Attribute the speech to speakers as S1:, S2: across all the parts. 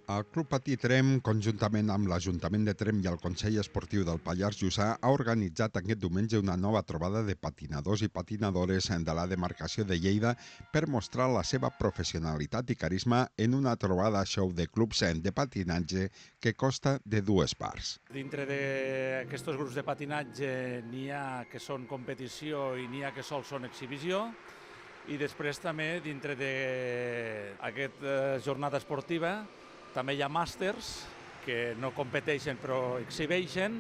S1: El Club Patí Trem, conjuntament amb l'Ajuntament de Trem i el Consell Esportiu del Pallars Jussà, ha organitzat aquest diumenge una nova trobada de patinadors i patinadores de la demarcació de Lleida per mostrar la seva professionalitat i carisma en una trobada show de clubs de patinatge que consta de dues parts.
S2: Dintre d'aquests grups de patinatge n'hi ha que són competició i n'hi ha que sols són exhibició. I després també dintre d'aquesta jornada esportiva també hi ha màsters que no competeixen però exhibeixen,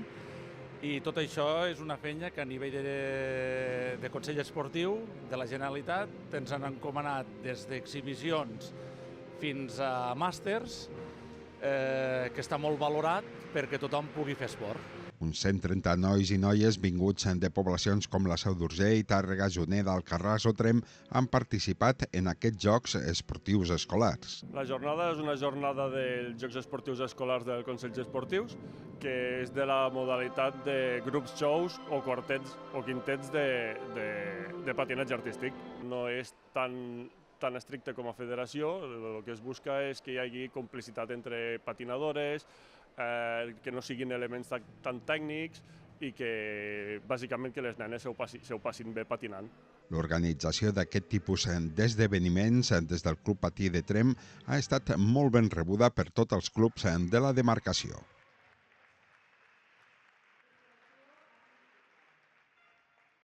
S2: i tot això és una feina que a nivell de Consell Esportiu de la Generalitat ens han encomanat des d'exhibicions fins a màsters, que està molt valorat perquè tothom pugui fer esport.
S1: Uns 130 nois i noies vinguts de poblacions com la Seu d'Urgell, Tàrrega, Juneda, Alcarràs o Trem han participat en aquests Jocs Esportius Escolars.
S3: La jornada és una jornada dels Jocs Esportius Escolars del Consell Esportius, que és de la modalitat de grups shows o quartets o quintets de patinatge artístic. No és tan estricte com a federació. El que es busca és que hi hagi complicitat entre patinadores, que no siguin elements tan tècnics i que, bàsicament, que les nenes s'ho passin bé patinant.
S1: L'organització d'aquest tipus d'esdeveniments des del Club Patí de Trem ha estat molt ben rebuda per tots els clubs de la demarcació.